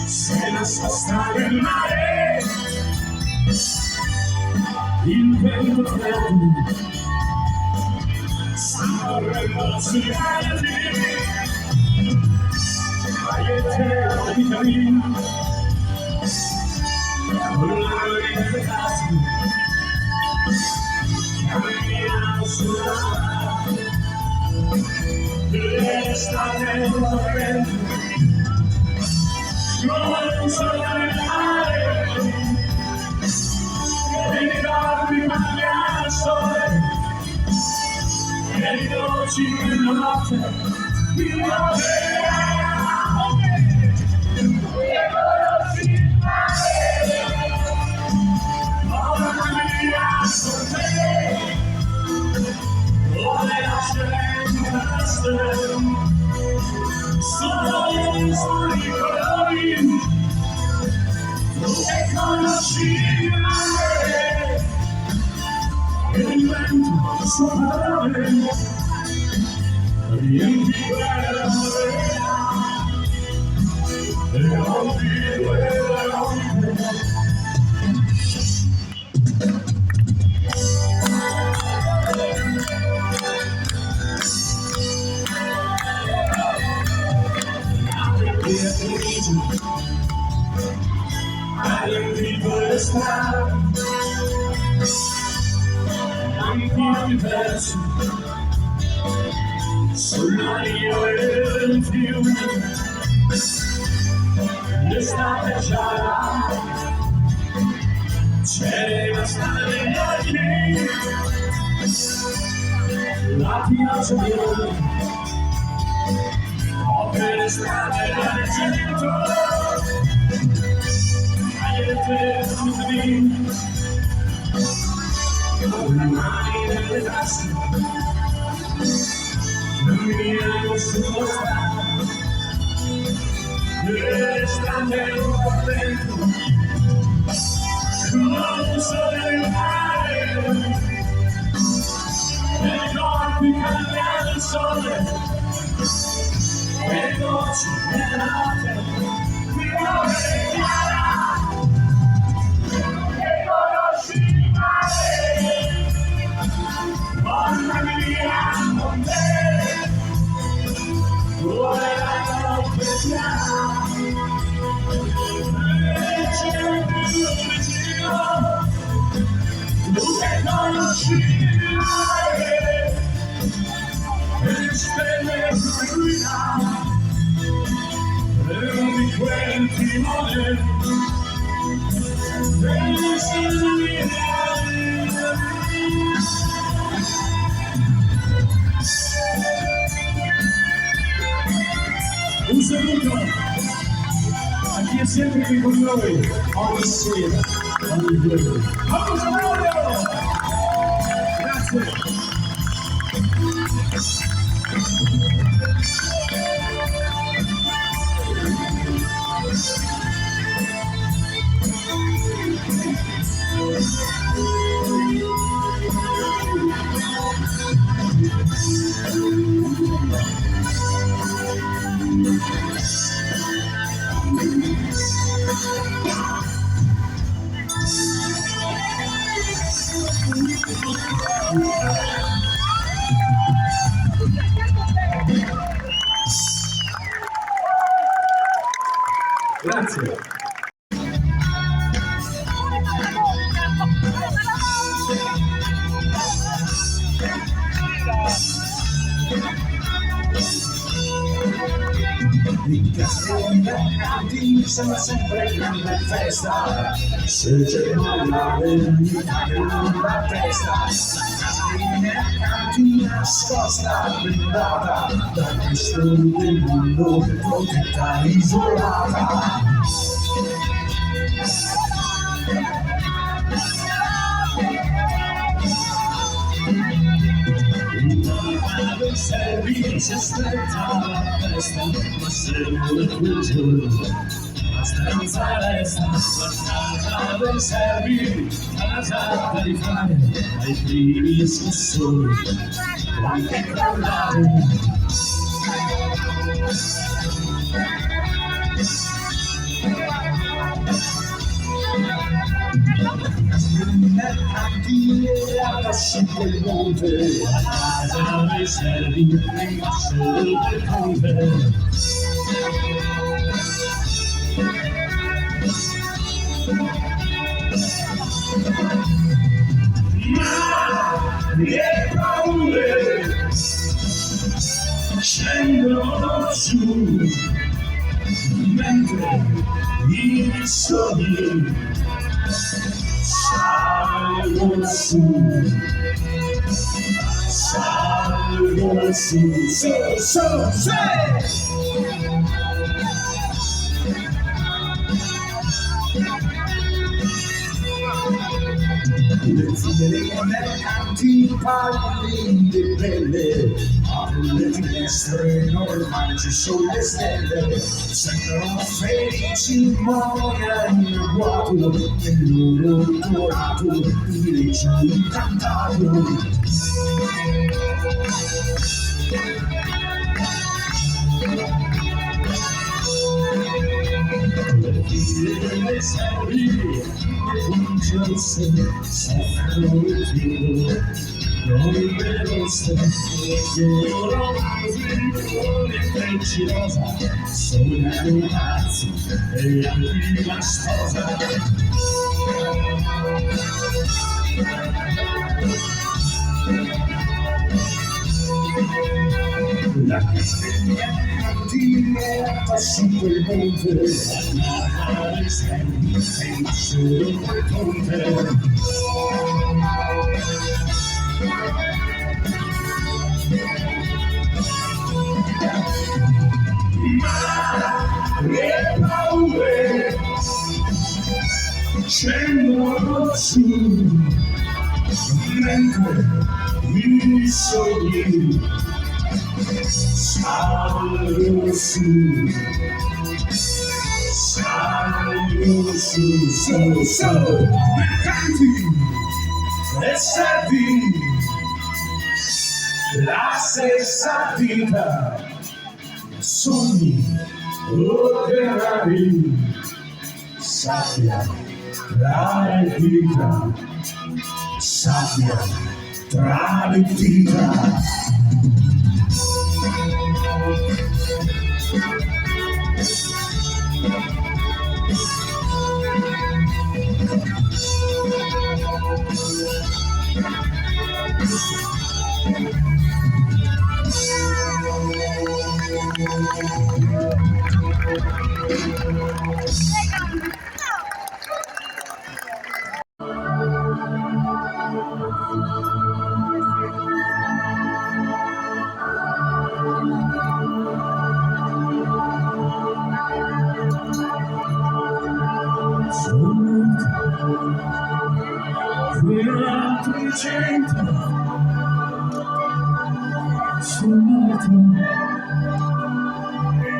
Se nascosta nel mare, il vento freddo sta correndo sui alti, aiuto di cammino, con l'aria di tasca, camminiamo sulla l'estate correndo. Non so mare, e ricordi mangia al sole, e i dolci della notte, mi e conosci il mare, ora mia con te, ora lasceremo sono i colori, e conosci il mare, e il vento sopra me, riempi quella marea, e rompi quella notte. Riempi le strade, anche i versi, sulla io e il fiume, l'estate già, c'è la strada degli occhi, la piazza di Roma, opere le strade del centro. Con le mani nelle tasche, camminiamo sulla strada, l'estate correndo, con il sole del mare, e i corpi cambiano il sole, e i dolci della notte, mi muove chiara. Mamma mia, con te, ora la notte siamo, e c'è più vicino, tu che conosci il mare, e le stelle brillano, e di quel timone, e le stelle un saluto a chi è sempre qui con noi ogni sera, ogni giorno. Vamos a Mario! Grazie! Grazie. In casa e mercati sembra sempre grande festa, se c'è una vendita che non la testa, la casa e mercati nascosta, blindata, da questo del mondo protetta, isolata. Service aspetta la festa, ma se vuole quel giorno, la stanza resta, la casa dei servi, la casa di fare, ai primi scossoni, può anche crollare. Mercantiera su quel monte, la casa dei servi, il masso del conte. Ma le paure scendono su, mentre i sogni salgono su, salgono su. Le zine mercanti parli di pelle, alle finestre normali ci sono le stelle, sembrano felici ma in guato, nel loro dorato, invece incantato. Le figlie delle servi, un giorno soffrono il filo, non vedo se loro così frecci rosa, sono pazzi e anche la sposa. La castagna di merda su quel monte, la casa dei servi e il masso del conte. Ma le paure scendono su, mentre i sogni salgono su, salgono su. Mercanti e servi, la stessa vita, sogni operari, sabbia tra le dita, sabbia tra le dita.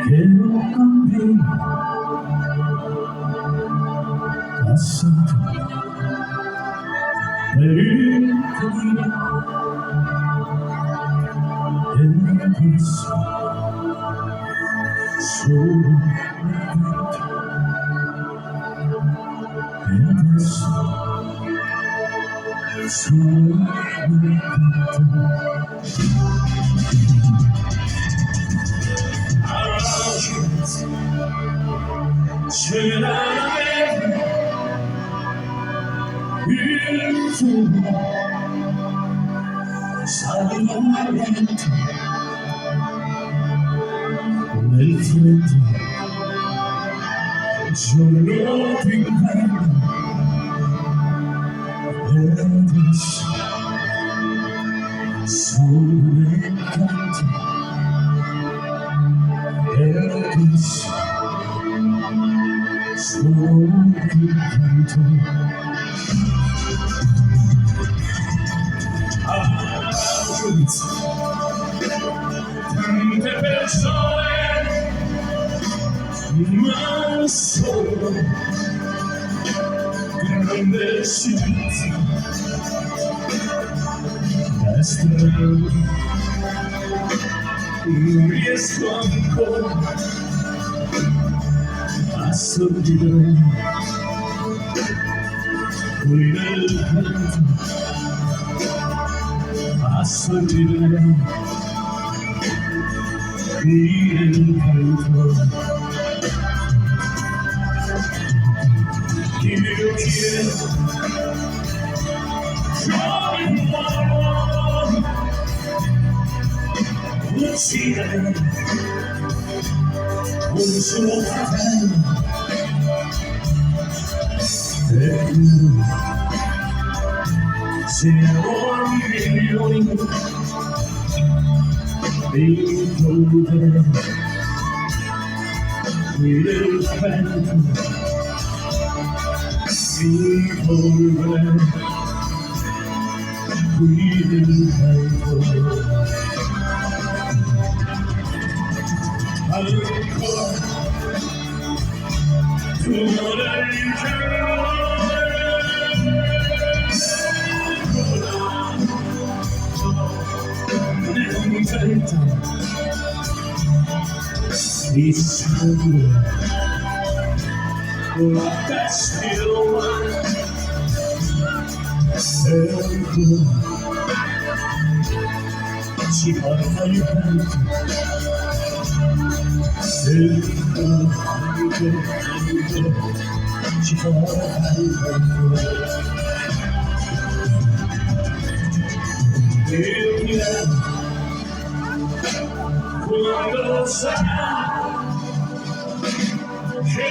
Che non cammino, passato per il cammino e adesso sono vita e adesso sono vita. C'era il fumo, saliva lento nel freddo giorno d'inverno e adesso sono nel canto e adesso sono qui. my soul, grande città, destra, non riesco ancora a sorridere qui nel vento, a sorridere qui nel vento. Io chiedo come uomo uccidere un suo fratello e tu siamo milioni di polvere qui nel vento. Polvere qui nel vento. Ancora tu non hai nel vento di sangue. That's still one. Ci porta il vento, ci porta il vento. Io chiedo quando sarà che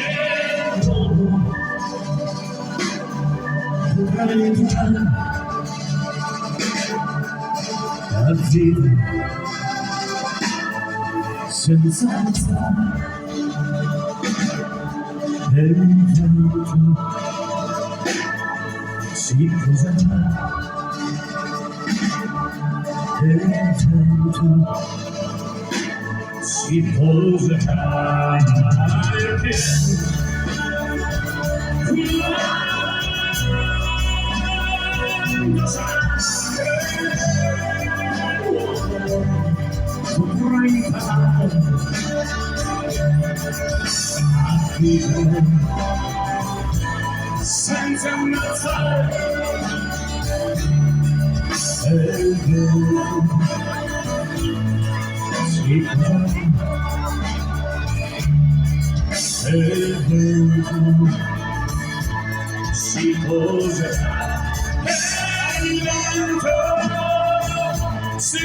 a vivere senza alza e il vento si poserà e il vento si poserà perché vorrei imparare a vivere senza ammazzare e il vento si poserà e il vento si poserà. Il vento si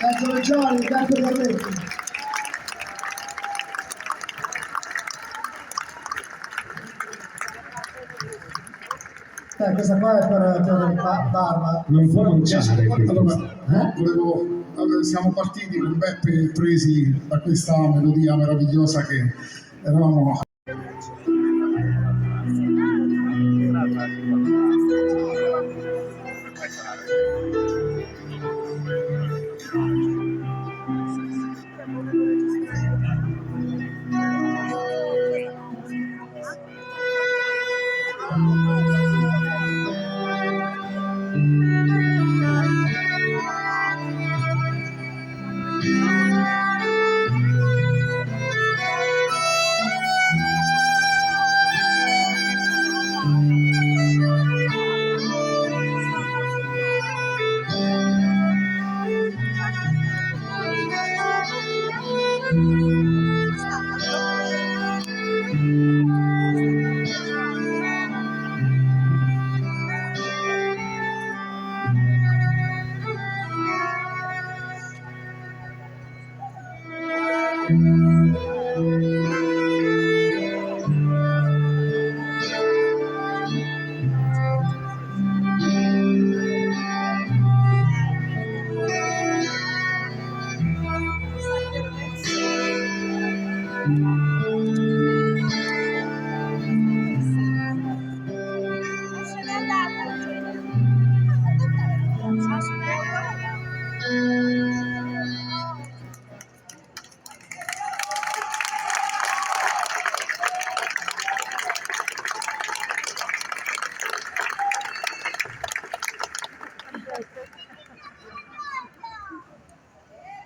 Senatore Gioli, grazie per me. Questa qua è per Barba. Non può mancare. Siamo partiti con Beppe presi da questa melodia meravigliosa che eravamo.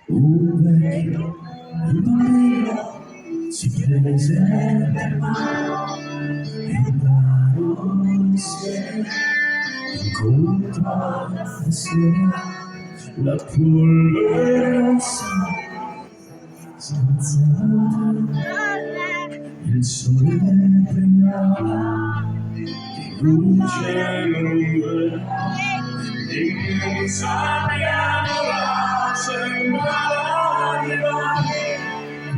Un vecchio, un bambino si prese per mano e andarono insieme incontro alla sera. La polvere rossa scazzata, il sole brillava di luce lunga, e non sappiamo sembrava arrivare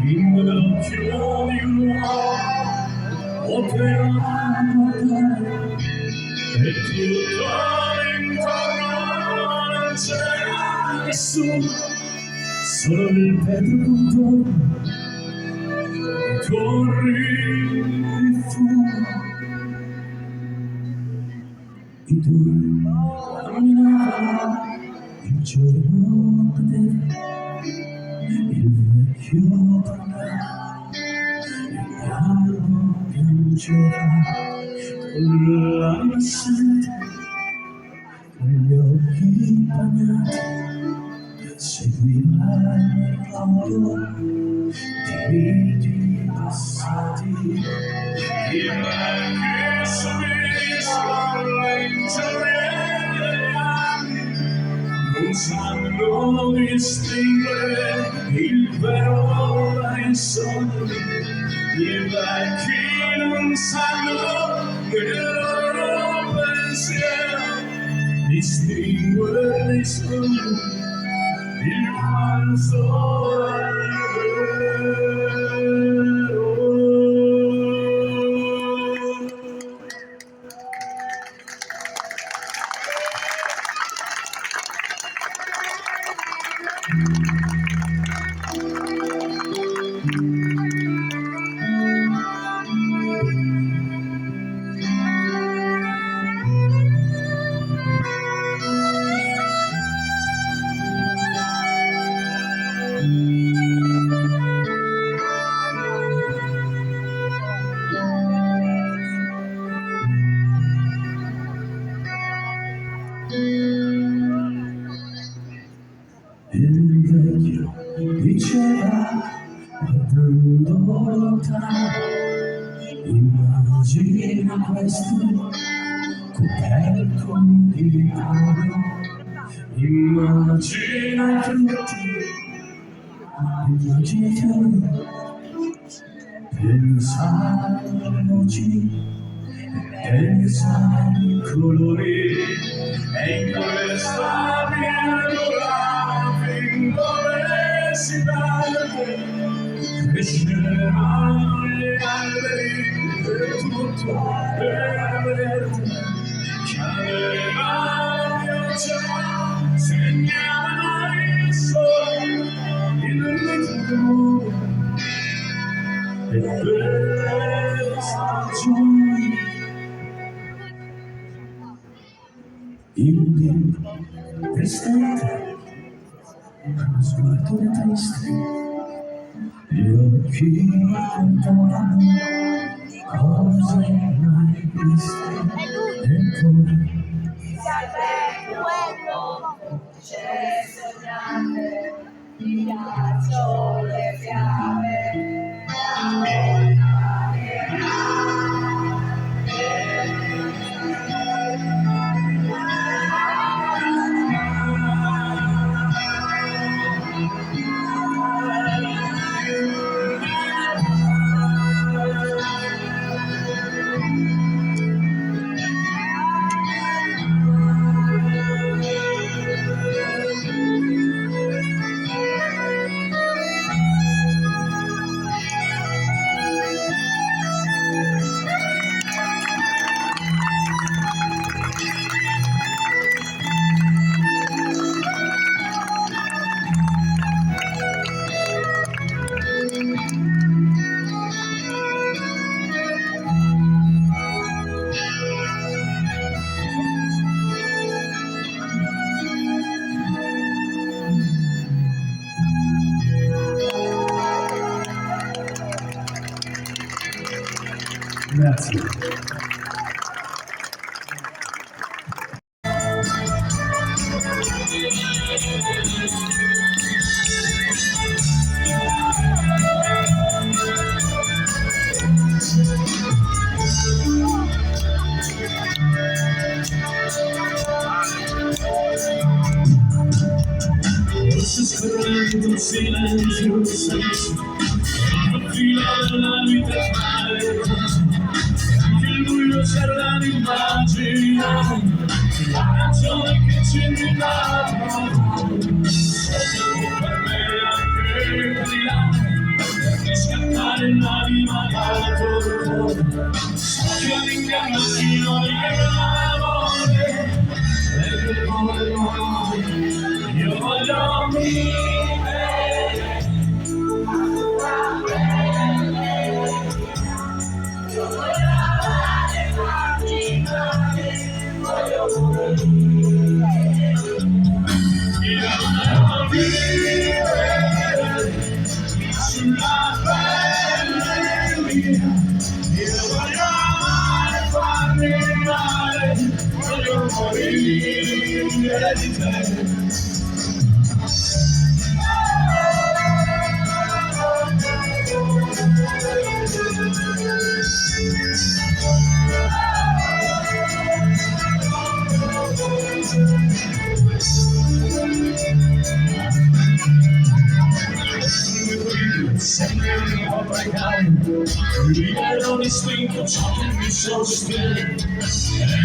in l'occhio di un uomo, poteva nuotare e tutto intorno non c'era nessuno, solo il vetro contorno, torri di fumo. I due camminavano, il giorno cadeva, il vecchio parlava, il piano piangeva, con l'anima assente, con gli occhi bagnati, seguiva il ricordo di viti passati. Il vecchio subisco l'ingiuria sanno distinguere il vero dai sogni, i vecchi non sanno il loro pensiero, distinguere i sogni, il falso dal vero. Il vecchio diceva, guardando lontano, immagina questo coperto di oro, immagina i frutti, immagina pensaci, pensare i colori, e in questa pianura dove si perde, cresceranno gli alberi e tutto è verde, chiameranno pioggia, segnano il sole, il ritmo e le stagioni. Il bimbo distante, lo sguardo triste, gli occhi lontani, cose mai viste, eppure c'è sognate, mi piacciono le fiamme. Grazie. Forse scorrendo il silenzio stesso, al filo della vita mare, anche il buio c'era l'immagine, la ragione che ci invitava, sotto per me anche brillare, perché scattare l'anima dal torto, so che l'inganno fino all'amore, e che poi io voglio vivere. Sulla pelle mia, io voglio amare, farmi male, voglio morire di te. sempre mi vorrai libero distinto ciò che mi sostiene,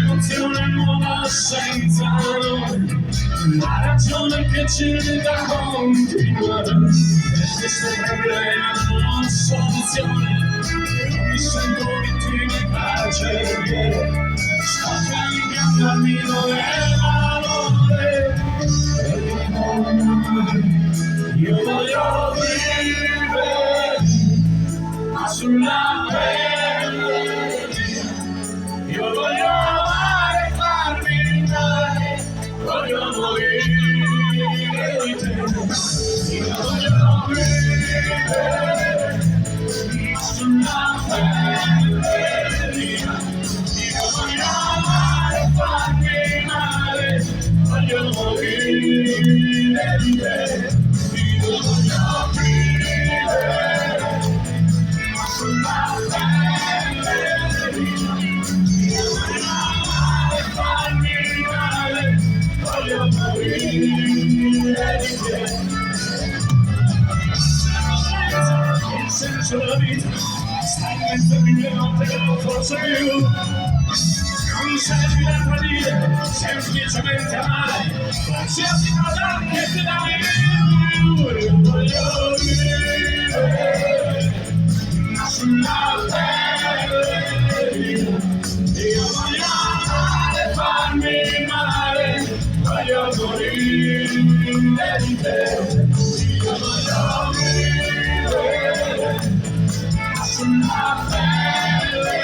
emozione nuova senza nome, la ragione che ci dà continuare, e questo problema non ha soluzione, non mi sento vittima in carcere, so che ingannarmi non è valore, e come io voglio vivere, ma sulla pelle io voglio amare e farmi male, voglio morire di te. Io voglio vivere, ma sulla pelle io voglio amare e farmi male, voglio morire di te. Io voglio vivere, ma sulla pelle io voglio amare e farmi male, voglio morire di te. Il senso della vita sta in mezzo a mille notte che non forse più. Non serve da tradire, semplicemente amare, qualsiasi cosa che ti dà io voglio vivere, ma sulla pelle io voglio amare e farmi male, voglio morire di te. Io voglio vivere, ma sulla pelle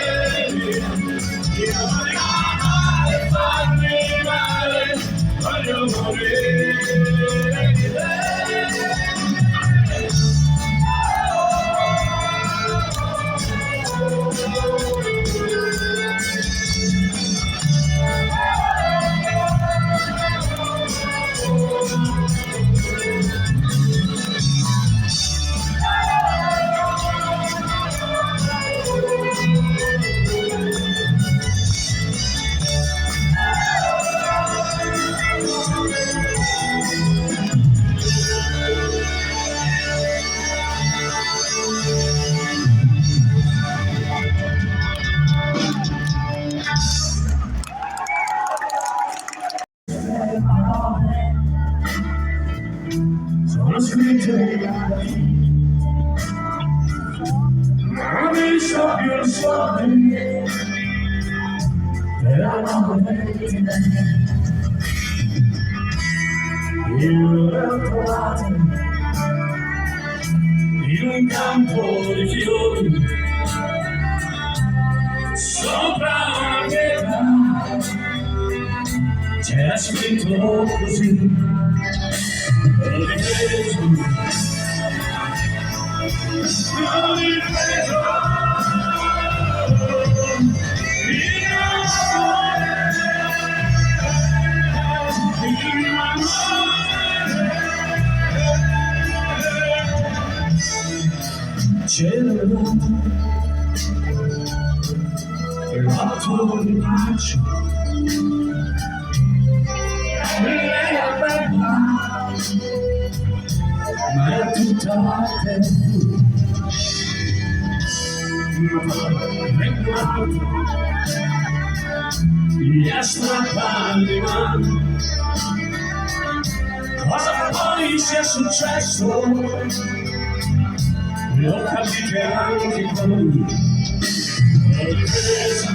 io voglio amare e farmi male, voglio morire di te. Sono scritte ma mi so più il sole per amore di me. Io le ho trovate in un campo di fiori sopra una pietra, c'era scritto così. L'ho ripreso, c'era l'atto di pace, lei è bella, ma è tutta te. Mi ha strappato di mano, cosa poi sia successo, lo capite anche voi. L'ho ripreso,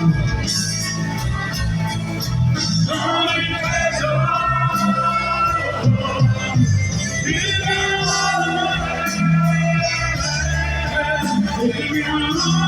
l'ho ripreso, il mio amore, il mio amore.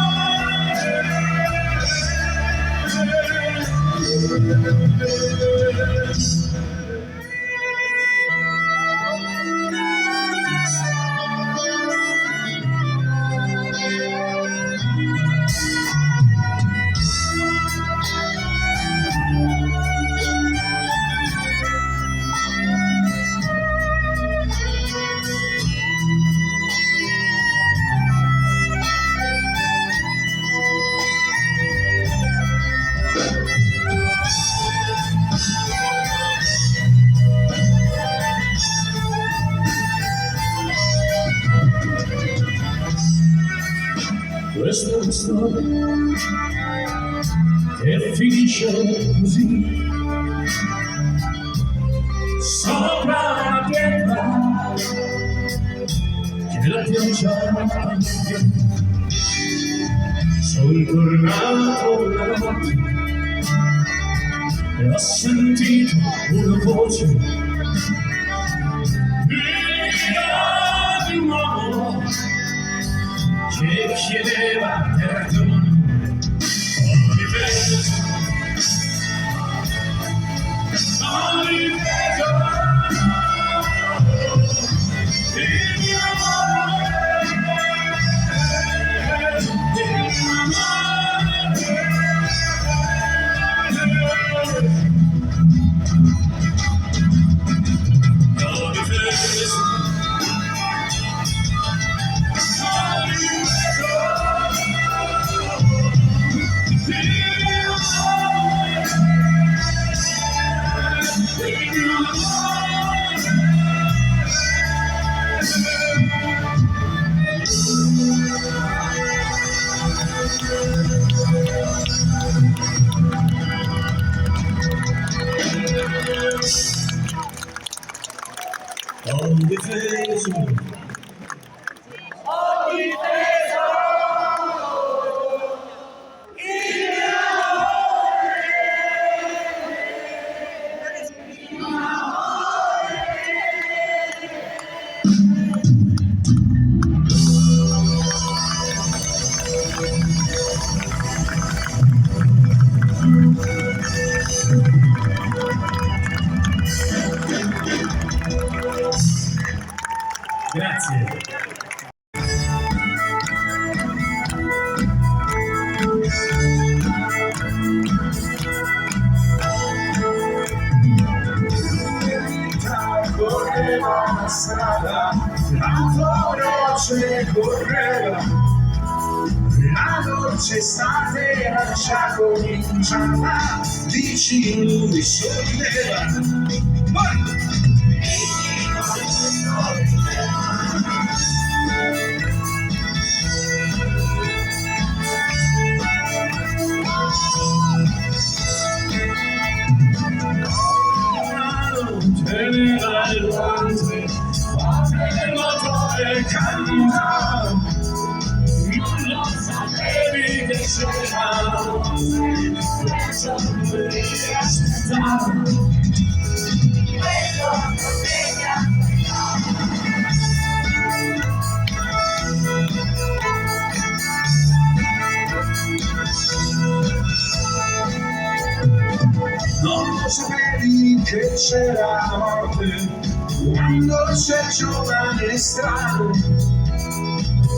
una storia che finisce così. Sopra una pietra che la pioggia appagna. Sono tornato una notte e ho sentito una voce di un uomo che chiedeva perdono. Ho difeso, ho difeso il mio amore, il mio amore. Ho difeso, ho difeso. Grazie. Correva la strada, la veloce correva, la dolce estate lascia cominciava, vicino mi sorrideva. Teneva il guante, facendo gioia e cantava, non lo sapevi che c'era, questo non mi aspettava. Non lo sapevi che c'era la morte quando c'è giovane e strano.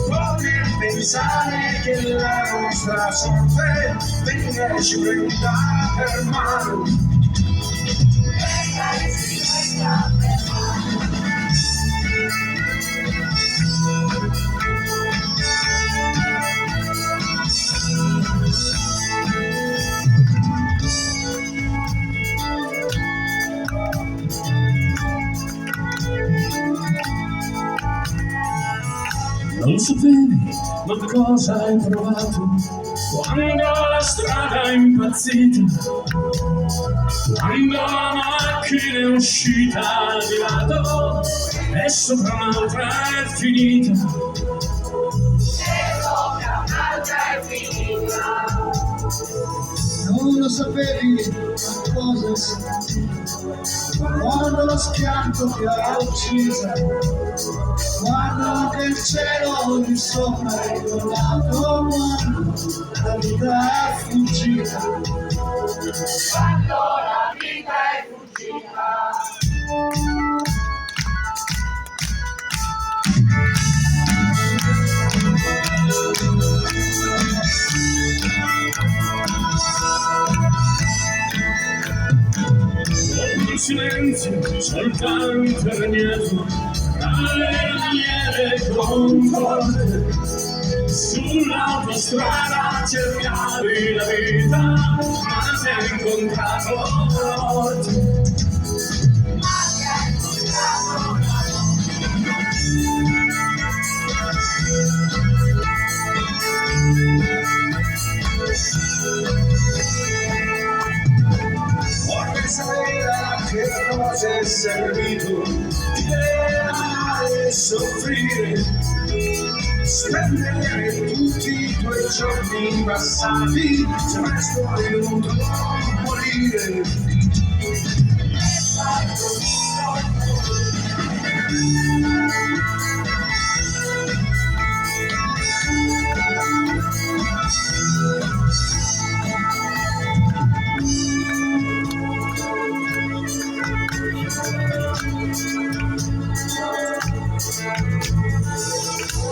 Come pensare che la nostra sorte venga ci prenda per mano. Non sapevi ma cosa hai provato quando la strada è impazzita, quando la macchina è uscita di lato e sopra un'altra è finita. Non lo sapevi ma cosa senti quando lo schianto ti ha uccisa, quando che il cielo di sopra è crollato, quando la vita è fuggita. Quando la vita è fuggita. Con silenzio soltanto regnato tra le lamiere contorte, sull'autostrada cercavi la vita ma ti hai incontrato la morte. cosa è servito di amare e soffrire, spendere tutti i tuoi giorni passati, se resto venuto a morire.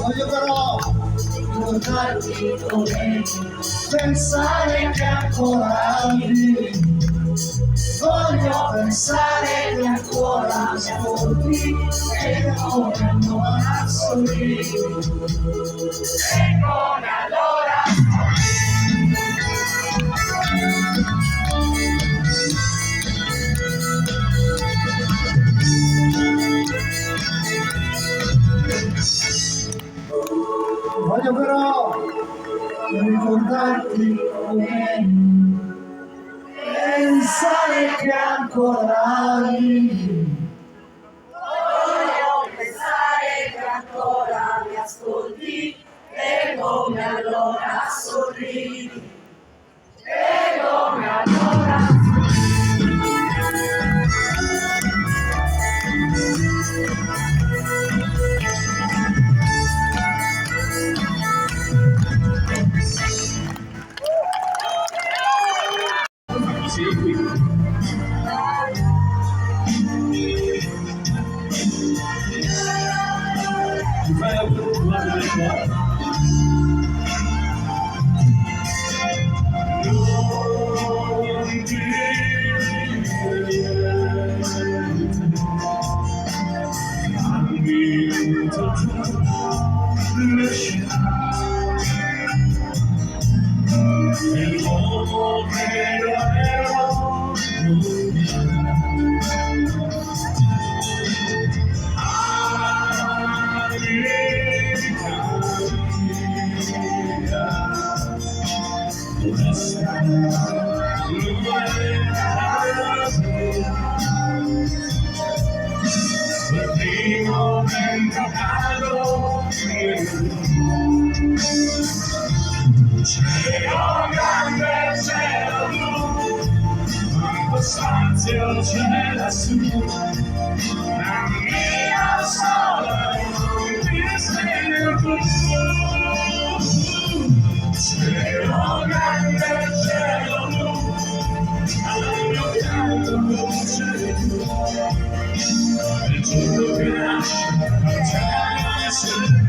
Voglio però ricordarti come pensare che ancora vivi. Voglio pensare che ancora ascolti e come ancora sorridi. E come allora Voglio però ricordarti come pensare che ancora vivi. voglio pensare che ancora mi ascolti e come allora sorridi. E come allora spazio c'è lassù, cammino solo e non ti sento più. Cielo grande, cielo blu, al mio fianco c'è tu, il giorno che nasce non c'è solo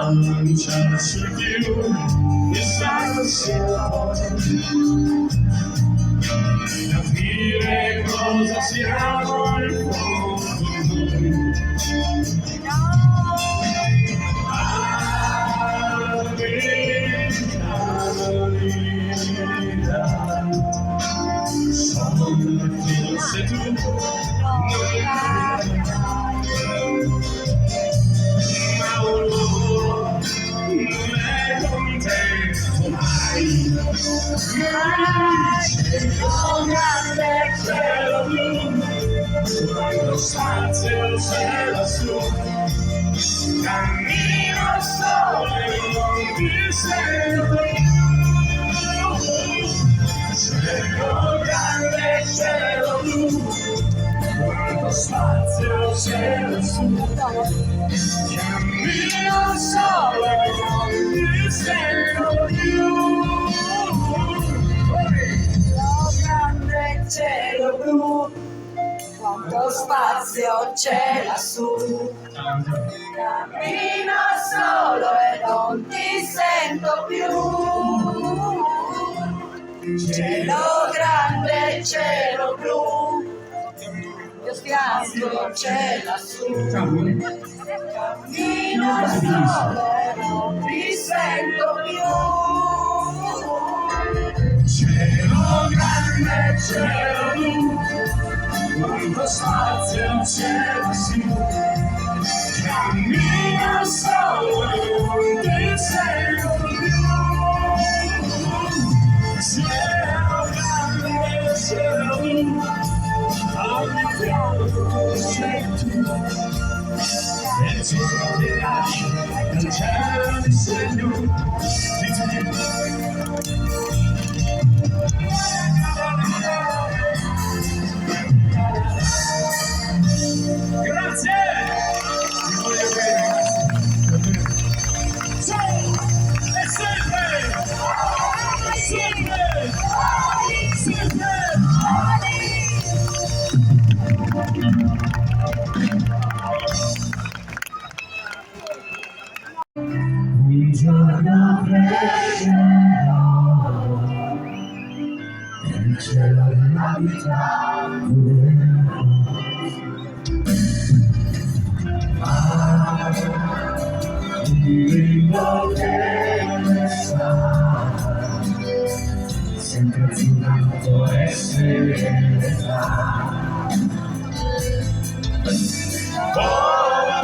non c'è su più questa capire cosa siamo in fondo se tu grande cielo blu, quando spazio c'è lassù, cammino solo e non ti sento più. Cielo grande cielo blu, quando spazio c'è lassù, cammino solo e non ti sento più. cielo blu, quanto spazio c'è lassù. Cammino solo e non ti sento più. Cielo grande, cielo blu, io spiazzo c'è lassù. Cammino solo e non ti sento più. Cielo cielo blu, quanto spazio c'è sì, cammina solo di cielo blu, cielo grande, cielo blu, ogni fianco sei tu, e ci troverai nel cielo di segno di te. Grazie! Vi voglio bene, ragazzi. Solo e sempre! Sempre! Sempre! Un giorno pregherò nel cielo della vita un grido che ne sa sempre azzurrato e serenità. Poi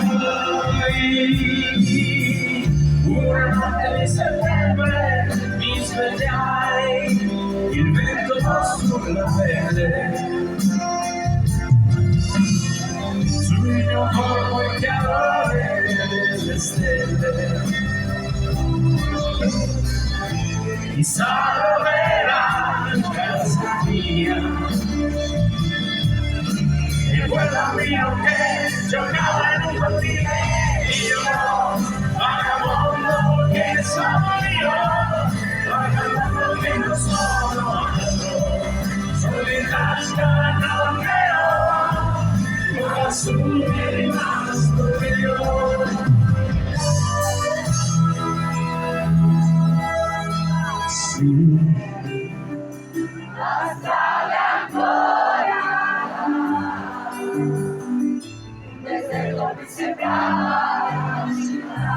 una notte di settembre mi svegliai, il vento sulla pelle, sul mio corpo il chiarore delle stelle. Chissà dov'era casa mia, e quella mia che giocava in un cortile, io, vagabondo che sono io, vagabondo che non sono altro, sono in tasca non ne ho, ma su mi è rimasto io. Sì. La strada ancora, il deserto mi sembrava la città.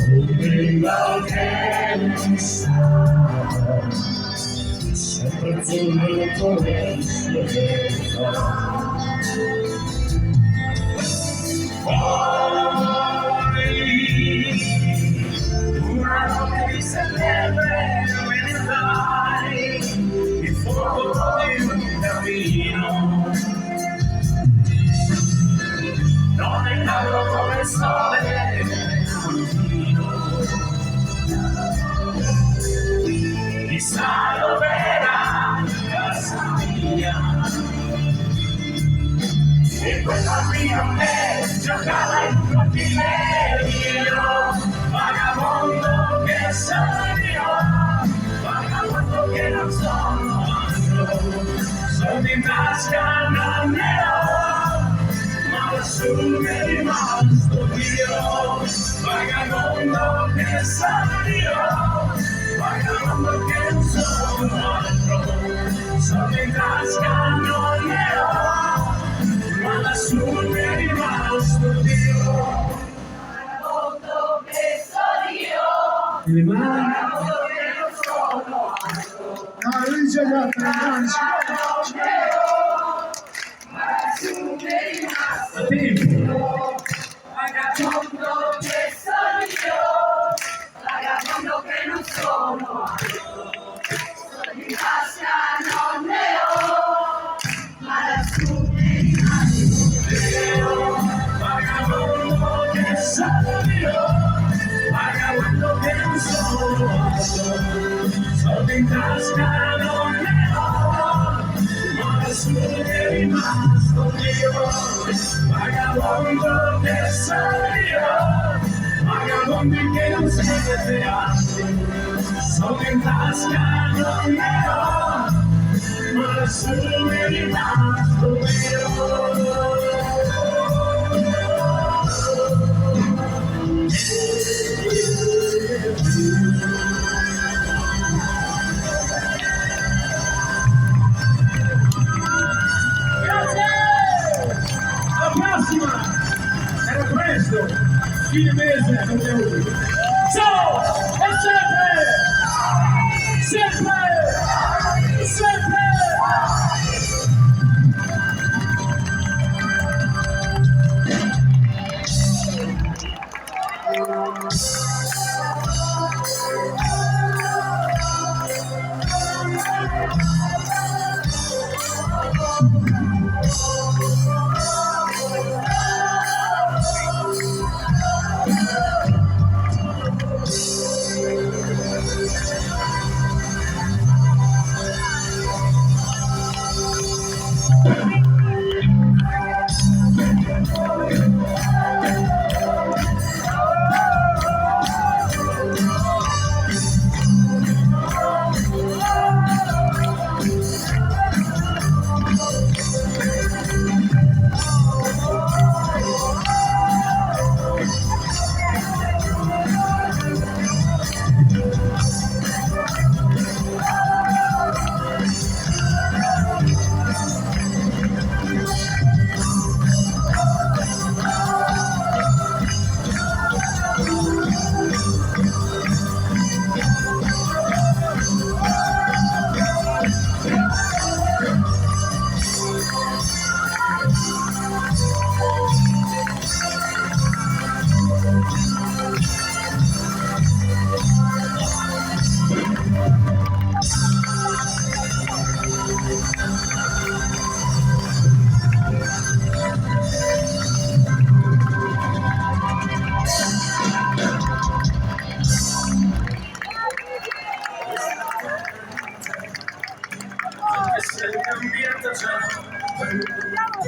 Un grido che non sa, sempre azzurro come il suo vento. Una notte di settembre me ne dai il fuoco di un cammino, non è caldo come il sole contino, chissà dov'era casa mia, e quella mia che giocava in cortile, io, vagabondo che sono io, vagabondo che non sono altro, sono in tasca non ne ho, ma lassù mi è rimasto io, vagabondo che sono io, vagabondo che non sono altro, sono in tasca non ne ho, ma lassù mi è rimasto io. Vagabondo che sono io, Le mani. vagabondo che non sono altro, Rigia gli altri, avanti. non ne ho, ma lassù mi è rimasto A tempo. vagabondo che sono io, vagabondo che non sono altro, sono in tasca non ne ho, ma lassù mi è rimasto io. Vagabondo che sono io, vagabondo che non sono altro, sono in tasca non ne ho, ma lassù mi è rimasto io. Vagabondo che sono io, vagabondi che non siete altri, sono in tasca non ne ho, ma lassù mi è rimasto io. Alla prossima! Era presto! Fine mese! Ciao! E sempre! cambiando già.